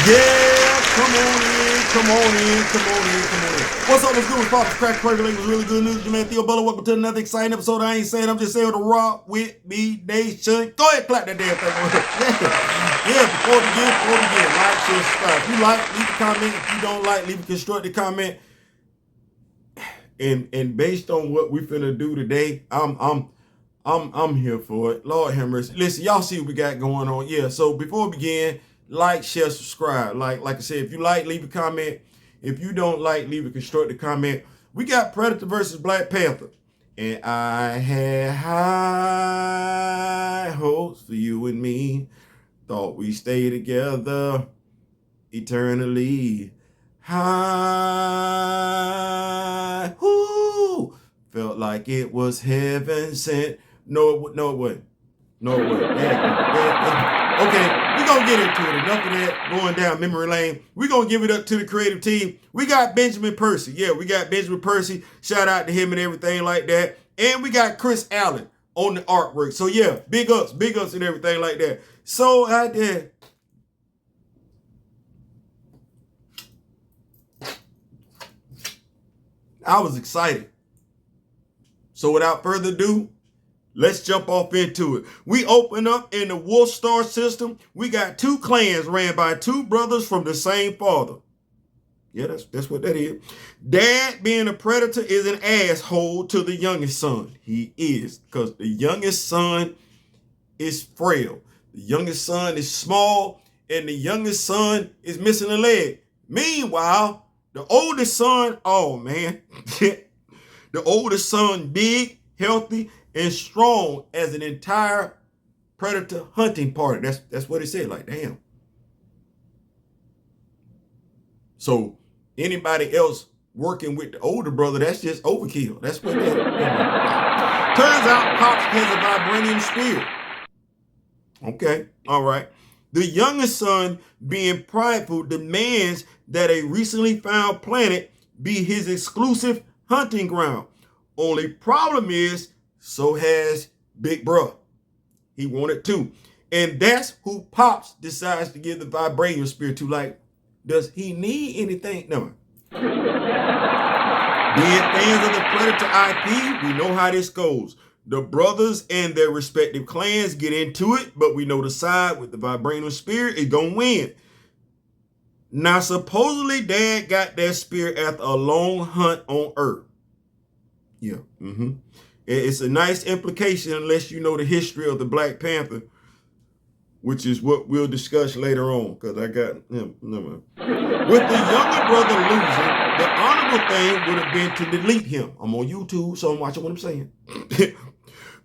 Yeah, come on in, come on in, come on in, come on in. What's up? What's good? Pops Crack Cracker was really good news. Your man Theo Butler. Welcome to another exciting episode. I ain't saying, I'm just saying to rock with me, nation. Go ahead, clap that damn thing. Yeah, before we begin, like, share, subscribe. If you like, leave a comment. If you don't like, leave a constructive comment. And based on what we finna do today, I'm here for it. Lord have mercy. Listen, y'all see what we got going on. Yeah, so before we begin, like, share, subscribe. Like I said, if you like, leave a comment. If you don't like, leave a constructive comment. We got Predator versus Black Panther. And I had high hopes for you and me. Thought we stay together eternally. High. Whoo. Felt like it was heaven sent. No, it wasn't. No, it wasn't. Okay, we're going to get into it. Enough of that going down memory lane. We're going to give it up to the creative team. We got Benjamin Percy. Yeah, we got Benjamin Percy. Shout out to him and everything like that. And we got Chris Allen on the artwork. So, yeah, big ups and everything like that. So, out there. I was excited. So, without further ado, let's jump off into it. We open up in the Wolf Star system. We got two clans ran by two brothers from the same father. Yeah, that's what that is. Dad, being a predator, is an asshole to the youngest son. He is, because the youngest son is frail. The youngest son is small, and the youngest son is missing a leg. Meanwhile, the oldest son, oh man, the oldest son, big, healthy, and strong as an entire predator hunting party. That's what it said. Like, damn. So anybody else working with the older brother, that's just overkill. That's what that is. Turns out Pops has a vibranium spear. Okay, all right. The youngest son, being prideful, demands that a recently found planet be his exclusive hunting ground. Only problem is, so has Big Bruh. He wanted to. And that's who Pops decides to give the vibranium spear to. Like, does he need anything? No. Being fans of the Predator IP, we know how this goes. The brothers and their respective clans get into it, but we know the side with the vibranium spear is going to win. Now, supposedly, Dad got that spear after a long hunt on Earth. Yeah. It's a nice implication unless you know the history of the Black Panther, which is what we'll discuss later on, because I got him. Never. With the younger brother losing, the honorable thing would have been to delete him. I'm on YouTube, so I'm watching what I'm saying.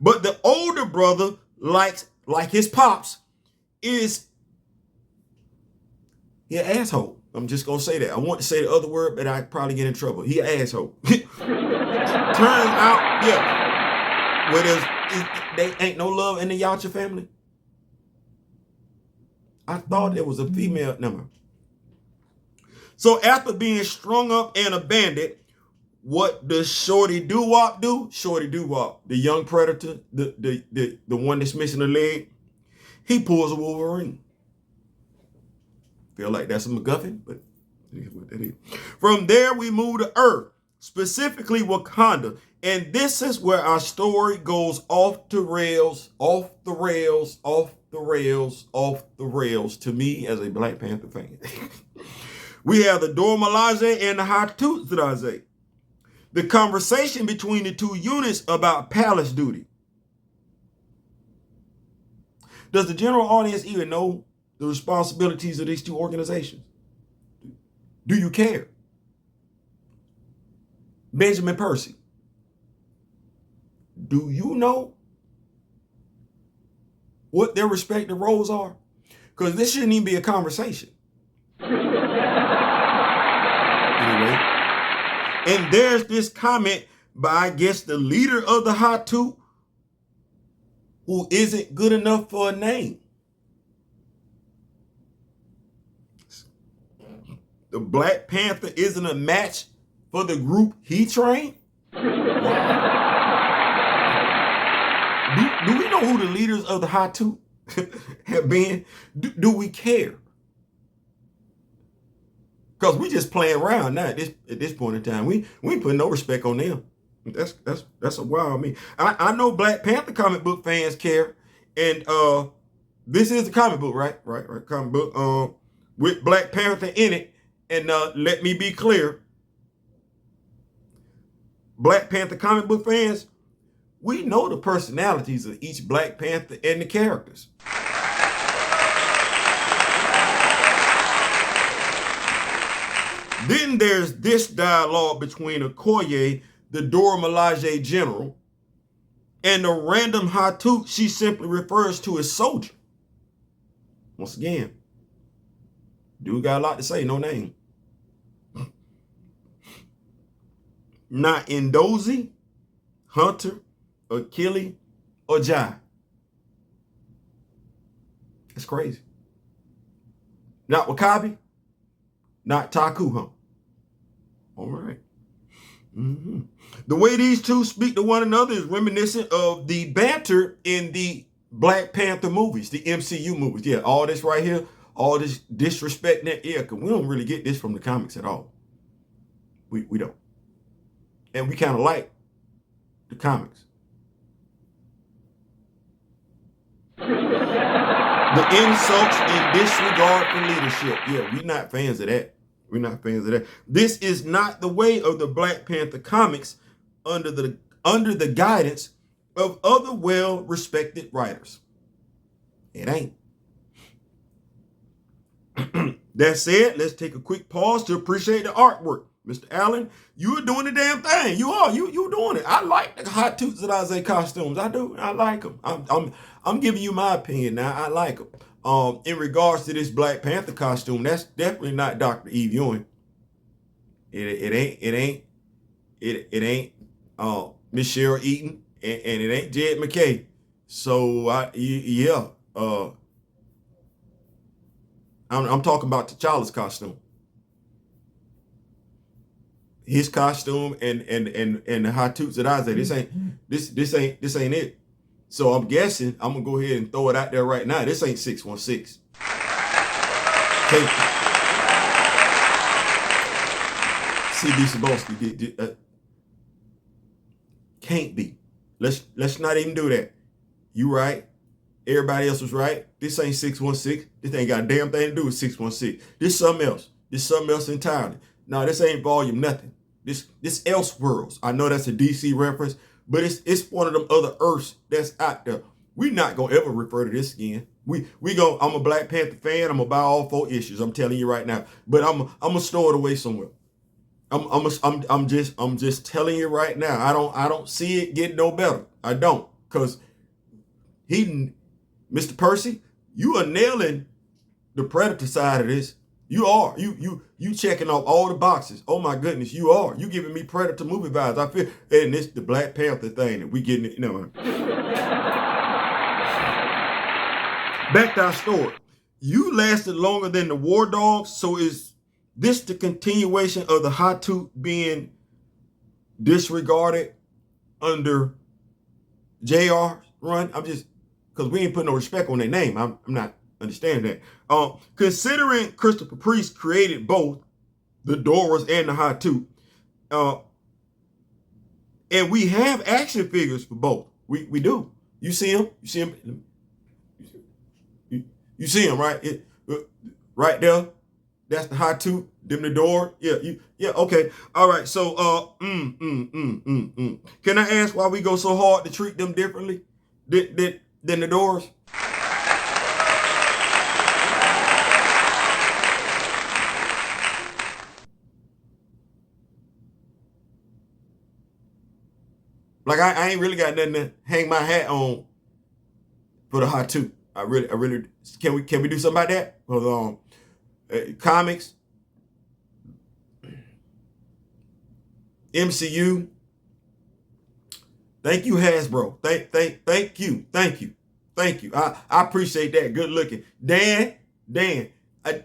But the older brother, like his pops, is he an asshole. I'm just going to say that. I want to say the other word, but I'd probably get in trouble. He an asshole. Turns out, yeah, where they ain't no love in the Yacha family. I thought there was a female number. So after being strung up and abandoned, what does Shorty Doo-Wop do? Shorty Doo-Wop, the young predator, the one that's missing a leg, he pulls a Wolverine. Feel like that's a MacGuffin, but here's what that is. From there, we move to Earth, specifically Wakanda. And this is where our story goes off the rails, off the rails, off the rails, off the rails, to me as a Black Panther fan. We have the Dora Milaje and the Hattusilize. The conversation between the two units about palace duty. Does the general audience even know the responsibilities of these two organizations? Do you care? Benjamin Percy, do you know what their respective roles are? Because this shouldn't even be a conversation. Anyway, and there's this comment by, I guess, the leader of the Hatu, who isn't good enough for a name. The Black Panther isn't a match for the group he trained? Do we know who the leaders of the Hatu have been? Do we care? Because we just playing around now at this point in time. We ain't putting no respect on them. That's a wild me. I know Black Panther comic book fans care, and this is the comic book, right? Right, comic book with Black Panther in it. And let me be clear, Black Panther comic book fans, we know the personalities of each Black Panther and the characters. Then there's this dialogue between Okoye, the Dora Milaje general, and the random Hatut she simply refers to as soldier. Once again, dude got a lot to say, no name. Not Ndozi, Hunter, Achille, or Jai. That's crazy. Not Wakabi, not Taku, huh? All right. The way these two speak to one another is reminiscent of the banter in the Black Panther movies, the MCU movies. Yeah, all this right here, all this disrespect in that ear, because we don't really get this from the comics at all. We don't. And we kind of like the comics. The insults and disregard for leadership. Yeah, we're not fans of that. We're not fans of that. This is not the way of the Black Panther comics under the guidance of other well-respected writers. It ain't. That said, let's take a quick pause to appreciate the artwork. Mr. Allen, you are doing the damn thing. You are. You doing it. I like the Hot Toots and Isaiah costumes. I do. I like them. I'm giving you my opinion now. I like them. In regards to this Black Panther costume, that's definitely not Dr. Eve Ewing. It ain't Miss Cheryl Eaton, and it ain't Jed McKay. So I'm talking about T'Challa's costume. His costume and the Hot Toots that Isaiah. This ain't it. So I'm guessing, I'm going to go ahead and throw it out there right now. This ain't 616. C.B. Cebulski can't be. Let's not even do that. You right. Everybody else was right. This ain't 616. This ain't got a damn thing to do with 616. This something else. This something else entirely. No, this ain't volume nothing. This Elseworlds. I know that's a DC reference, but it's one of them other Earths that's out there. We're not gonna ever refer to this again. I'm a Black Panther fan. I'm gonna buy all 4 issues. I'm telling you right now. But I'm gonna store it away somewhere. I'm just telling you right now. I don't see it getting no better. I don't, cause Mr. Percy, you are nailing the Predator side of this. You are. You checking off all the boxes. Oh my goodness, you are. You giving me Predator movie vibes. I feel, and it's the Black Panther thing that we getting it. Back to our story. You lasted longer than the War Dogs, so is this the continuation of the Hatut being disregarded under JR's run? I'm just, because we ain't putting no respect on their name. I'm not understanding that. Considering Christopher Priest created both the Doras and the Hatut, and we have action figures for both. We do. You see them? You see them? You see them, right? Right there. That's the Hatut. Them the Dora. Yeah. Okay. All right. So, Can I ask why we go so hard to treat them differently than the Doras? Like I ain't really got nothing to hang my hat on for the Hatut. I really can we do something about that? Well, comics, MCU. Thank you, Hasbro. Thank you. I appreciate that. Good looking, Dan. I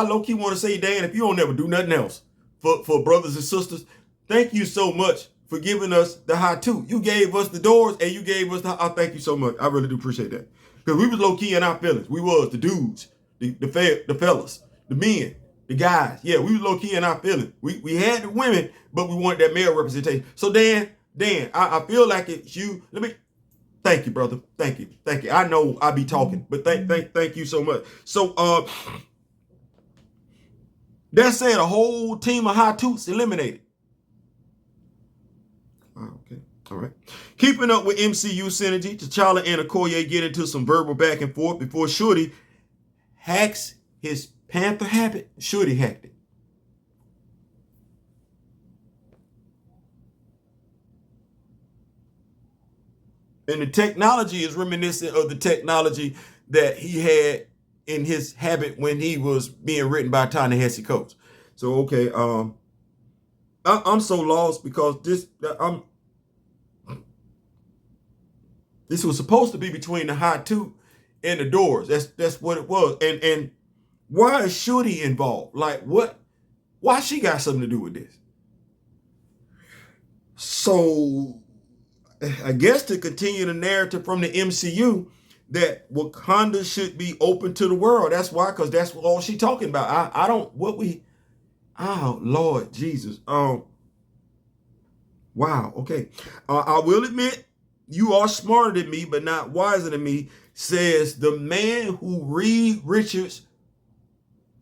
low key want to say, Dan, if you don't ever do nothing else for brothers and sisters, thank you so much for giving us the Hatut. You gave us the Doors and you gave us thank you so much. I really do appreciate that. Because we was low key in our feelings. We was the dudes, the fellas, the men, The guys, yeah, we were low key in our feelings. We had the women, but we wanted that male representation. So Dan, I feel like it's you. Thank you, brother. Thank you. I know I be talking, but thank you so much. So that said, a whole team of high toots eliminated. Okay. All right. Keeping up with MCU synergy, T'Challa and Okoye get into some verbal back and forth before Shorty hacks his Panther habit. Shorty hacked it. And the technology is reminiscent of the technology that he had in his habit when he was being written by Ta-Nehisi Coates. So okay, I'm so lost because this was supposed to be between the high two and the doors. That's what it was. And why is Shorty involved? Like what? Why she got something to do with this? So I guess to continue the narrative from the MCU that Wakanda should be open to the world. That's why, because that's all she talking about. Oh Lord Jesus. Wow. Okay. I will admit you are smarter than me, but not wiser than me, says the man who Reed Richards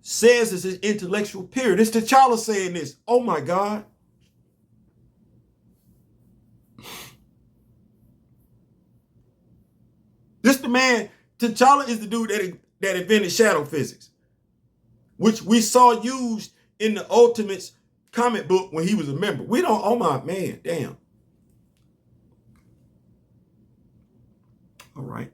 says is his intellectual peer. It's T'Challa saying this. Oh my God. This the man, T'Challa is the dude that invented shadow physics, which we saw used in the Ultimates comic book when he was a member. We don't, oh my man, damn. All right.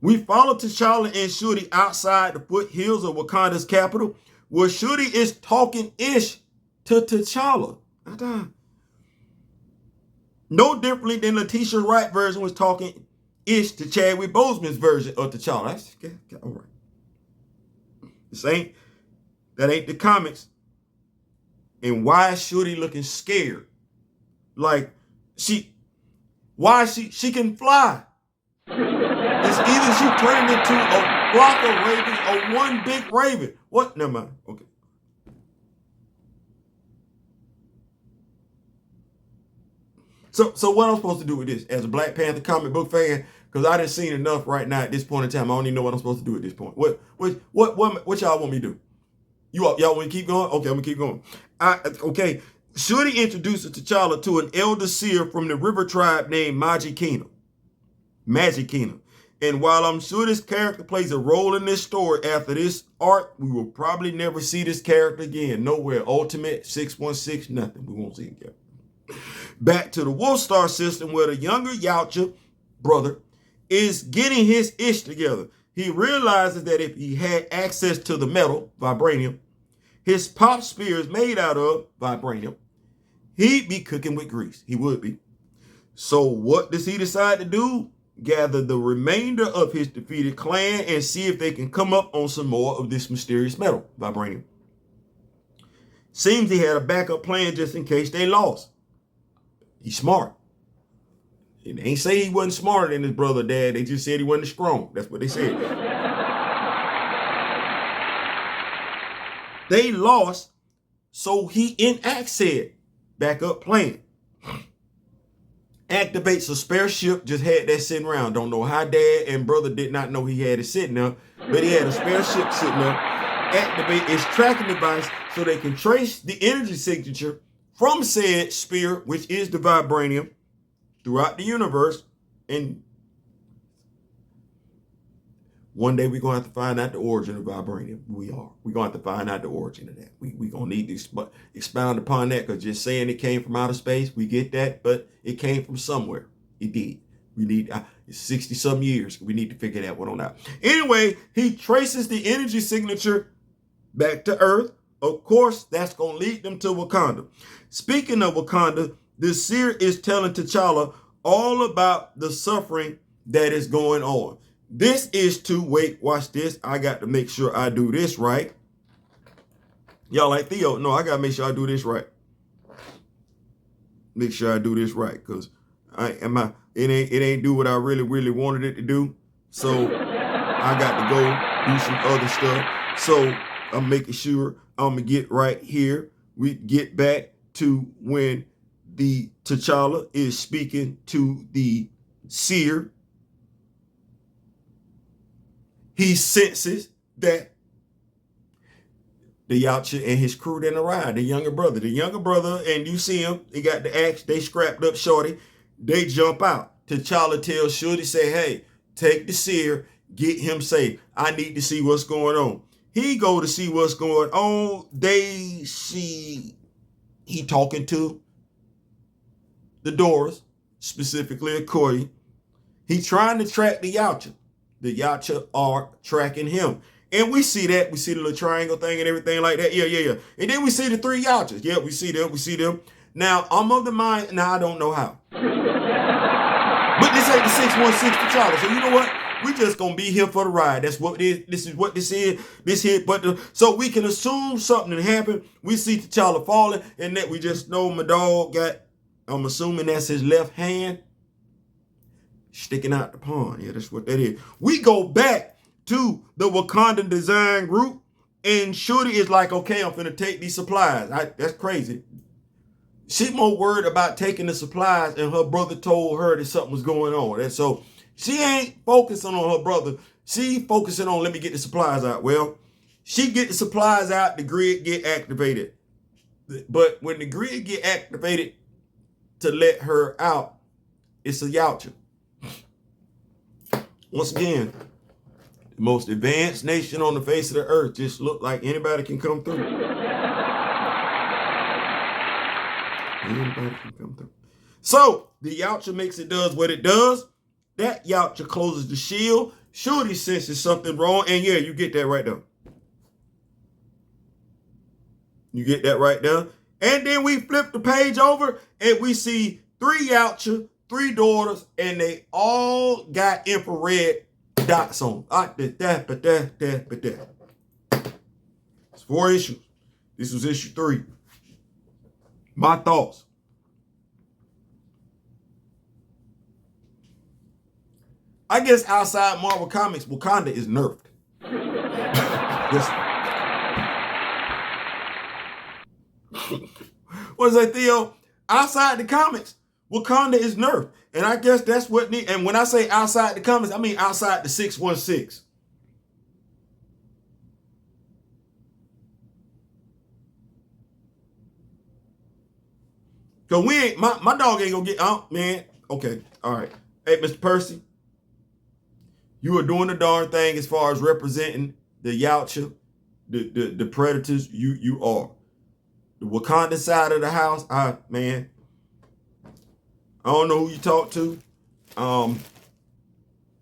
We follow T'Challa and Shuri outside the foothills of Wakanda's capital, where Shuri is talking ish to T'Challa. No differently than Letitia Wright version was talking ish to Chadwick Boseman's version of T'Challa. That's all right. That ain't the comics. And why is Shuri looking scared? Like she can fly. It's either she turning into a flock of ravens or one big raven. What? Never mind. Okay. So what I'm supposed to do with this as a Black Panther comic book fan? Because I done seen enough right now at this point in time. I don't even know what I'm supposed to do at this point. What y'all want me to do? Y'all want to keep going? Okay, I'm gonna keep going. Okay. Shuri introduces T'Challa to an elder seer from the river tribe named Magikina. And while I'm sure this character plays a role in this story, after this arc, we will probably never see this character again. Nowhere. Ultimate 616, nothing. We won't see him again. Back to the Wolf Star system, where the younger Yautja brother is getting his ish together. He realizes that if he had access to the metal, vibranium, his pop spear is made out of vibranium, he'd be cooking with grease. He would be. So what does he decide to do? Gather the remainder of his defeated clan and see if they can come up on some more of this mysterious metal, vibranium. Seems he had a backup plan just in case they lost. He's smart. They ain't say he wasn't smarter than his brother, Dad. They just said he wasn't strong. That's what they said. They lost, so he enacts said backup plan. Activates a spare ship, just had that sitting around. Don't know how Dad and brother did not know he had it sitting there, but he had a spare ship sitting there. Activate its tracking device so they can trace the energy signature from said spear, which is the vibranium, throughout the universe. And one day we're going to have to find out the origin of vibranium. We're going to have to find out the origin of that. We're going to need to expound upon that, because just saying it came from outer space, we get that, but it came from somewhere. It did. We need 60-some years. We need to figure that one on out. Anyway, he traces the energy signature back to Earth. Of course, that's going to lead them to Wakanda. Speaking of Wakanda, the seer is telling T'Challa all about the suffering that is going on. This is to, wait, watch this. I got to make sure I do this right. Y'all like Theo? No, I got to make sure I do this right. Make sure I do this right, because it ain't do what I really wanted it to do. So I got to go do some other stuff. So I'm making sure I'm gonna get right here. We get back to when the T'Challa is speaking to the seer. He senses that the Yautja and his crew didn't arrive. The younger brother, and you see him, he got the axe, they scrapped up Shorty, they jump out. T'Challa tells Shorty, say, hey, take the seer, get him safe. I need to see what's going on. He go to see what's going on. They see he talking to the Doors, specifically a Corey. He's trying to track the Yautja. The Yautja are tracking him. And we see that. We see the little triangle thing and everything like that. Yeah. And then we see the 3 Yautjas. Yeah, we see them. Now, I'm of the mind, now I don't know how. But this ain't the 616 T'Challa. So you know what? We just gonna be here for the ride. That's what it is. This is what this is. So we can assume something happened. We see T'Challa falling, and that we just know my dog got, I'm assuming that's his left hand sticking out the pond. Yeah, that's what that is. We go back to the Wakandan design group, and Shorty is like, okay, I'm finna take these supplies. That's crazy. She more worried about taking the supplies, and her brother told her that something was going on. And so she ain't focusing on her brother. She focusing on, let me get the supplies out. Well, she get the supplies out, the grid get activated. But when the grid get activated to let her out, it's a Yautja. Once again, the most advanced nation on the face of the earth just look like anybody can come through. Anybody can come through. So the Yautja makes it does what it does. That Yautja closes the shield. Shorty senses something wrong, and yeah, you get that right there. You get that right there. And then we flip the page over, and we see 3 Yautja, 3 daughters, and they all got infrared dots on. It's 4 issues. This was issue 3. My thoughts. I guess outside Marvel Comics, Wakanda is nerfed. What is that, Theo? Outside the comics, Wakanda is nerfed. And I guess that's what, and when I say outside the comics, I mean outside the 616. Cause we ain't, my dog ain't gonna get, oh man, okay, all right. Hey, Mr. Percy, you are doing the darn thing as far as representing the Yautja, the predators. You are. The Wakanda side of the house, man, I don't know who you talk to. I'm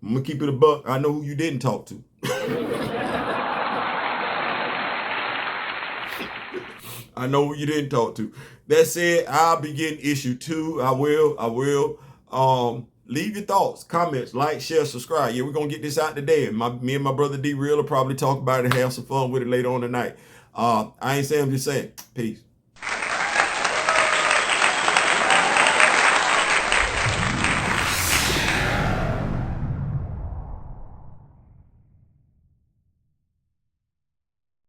gonna keep it a buck. I know who you didn't talk to. I know who you didn't talk to. That said, I'll be getting issue 2. I will. Leave your thoughts, comments, like, share, subscribe. Yeah, we're gonna get this out today. And me and my brother D Real will probably talk about it and have some fun with it later on tonight. I ain't saying, I'm just saying. Peace.